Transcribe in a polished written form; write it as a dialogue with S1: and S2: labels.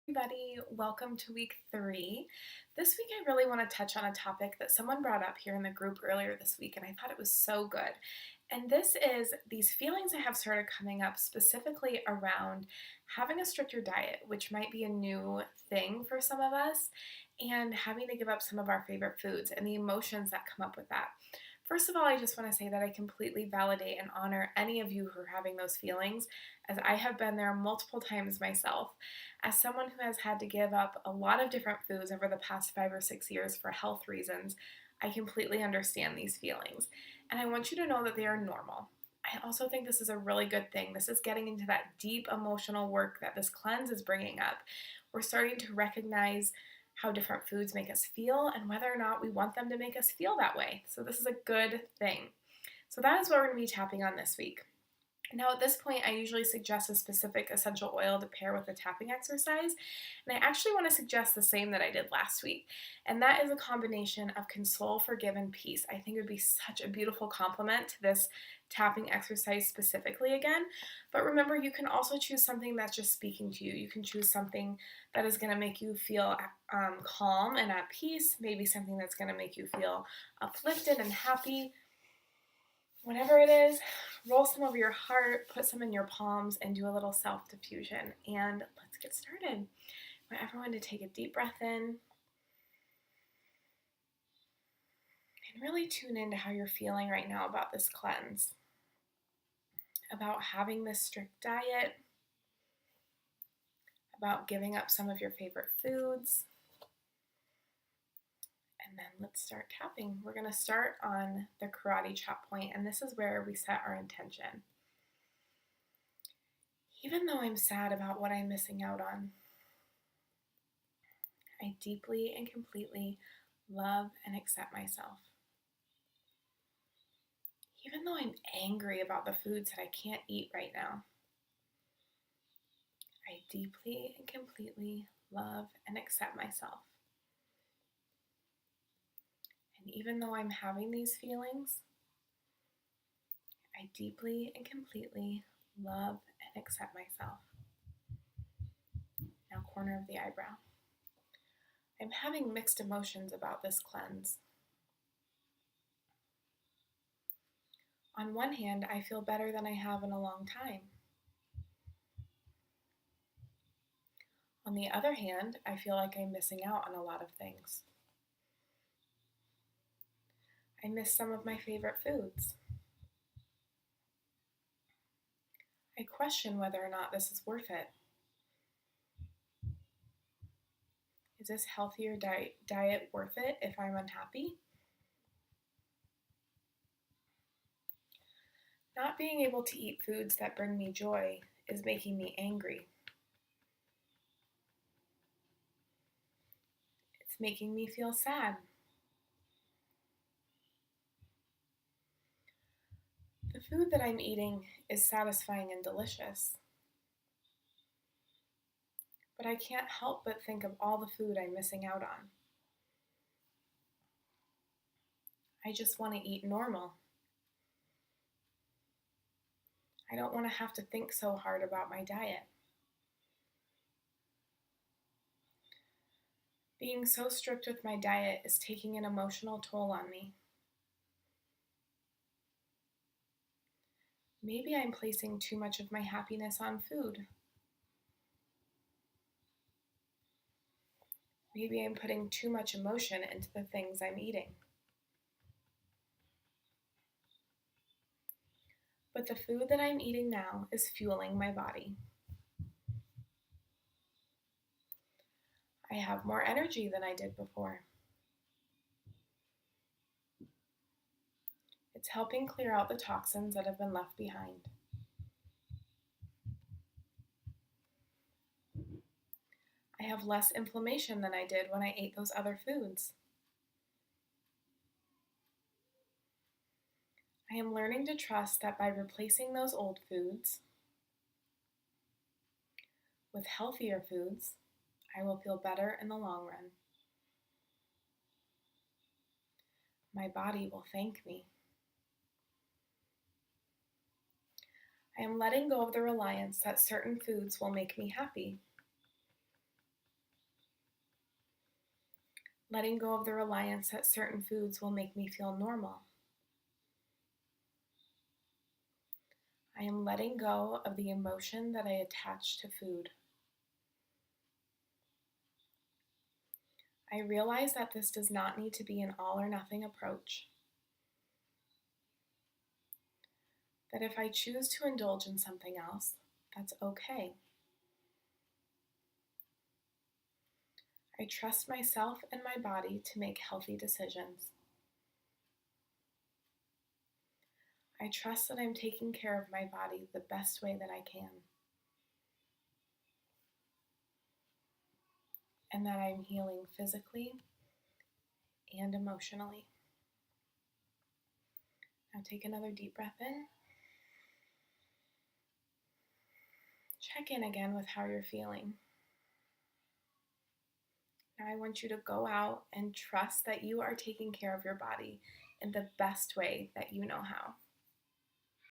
S1: Everybody, welcome to week 3. This week, I really want to touch on a topic that someone brought up here in the group earlier this week, and I thought it was so good. And this is these feelings that have started coming up specifically around having a stricter diet, which might be a new thing for some of us, and having to give up some of our favorite foods and the emotions that come up with that. First of all, I just want to say that I completely validate and honor any of you who are having those feelings, as I have been there multiple times myself. As someone who has had to give up a lot of different foods over the past 5 or 6 years for health reasons, I completely understand these feelings. And I want you to know that they are normal. I also think this is a really good thing. This is getting into that deep emotional work that this cleanse is bringing up. We're starting to recognize how different foods make us feel and whether or not we want them to make us feel that way. So, this is a good thing. So, that is what we're going to be tapping on this week. Now, at this point, I usually suggest a specific essential oil to pair with a tapping exercise, and I actually want to suggest the same that I did last week, and that is a combination of Console, Forgive, and Peace. I think it would be such a beautiful complement to this tapping exercise specifically again. But remember, you can also choose something that's just speaking to you. You can choose something that is going to make you feel calm and at peace, maybe something that's going to make you feel uplifted and happy. Whatever it is, roll some over your heart, put some in your palms, and do a little self diffusion. And let's get started. I want everyone to take a deep breath in and really tune into how you're feeling right now about this cleanse, about having this strict diet, about giving up some of your favorite foods. And then let's start tapping. We're going to start on the karate chop point, and this is where we set our intention. Even though I'm sad about what I'm missing out on, I deeply and completely love and accept myself. Even though I'm angry about the foods that I can't eat right now, I deeply and completely love and accept myself. And even though I'm having these feelings, I deeply and completely love and accept myself. Now, corner of the eyebrow. I'm having mixed emotions about this cleanse. On one hand, I feel better than I have in a long time. On the other hand, I feel like I'm missing out on a lot of things. I miss some of my favorite foods. I question whether or not this is worth it. Is this healthier diet worth it if I'm unhappy? Not being able to eat foods that bring me joy is making me angry. It's making me feel sad. The food that I'm eating is satisfying and delicious, but I can't help but think of all the food I'm missing out on. I just want to eat normal. I don't want to have to think so hard about my diet. Being so strict with my diet is taking an emotional toll on me. Maybe I'm placing too much of my happiness on food. Maybe I'm putting too much emotion into the things I'm eating. But the food that I'm eating now is fueling my body. I have more energy than I did before. It's helping clear out the toxins that have been left behind. I have less inflammation than I did when I ate those other foods. I am learning to trust that by replacing those old foods with healthier foods, I will feel better in the long run. My body will thank me. I am letting go of the reliance that certain foods will make me happy. letting go of the reliance that certain foods will make me feel normal. I am letting go of the emotion that I attach to food. I realize that this does not need to be an all or nothing approach. That if I choose to indulge in something else, that's okay. I trust myself and my body to make healthy decisions. I trust that I'm taking care of my body the best way that I can, and that I'm healing physically and emotionally. Now take another deep breath in. Check in again with how you're feeling. Now I want you to go out and trust that you are taking care of your body in the best way that you know how.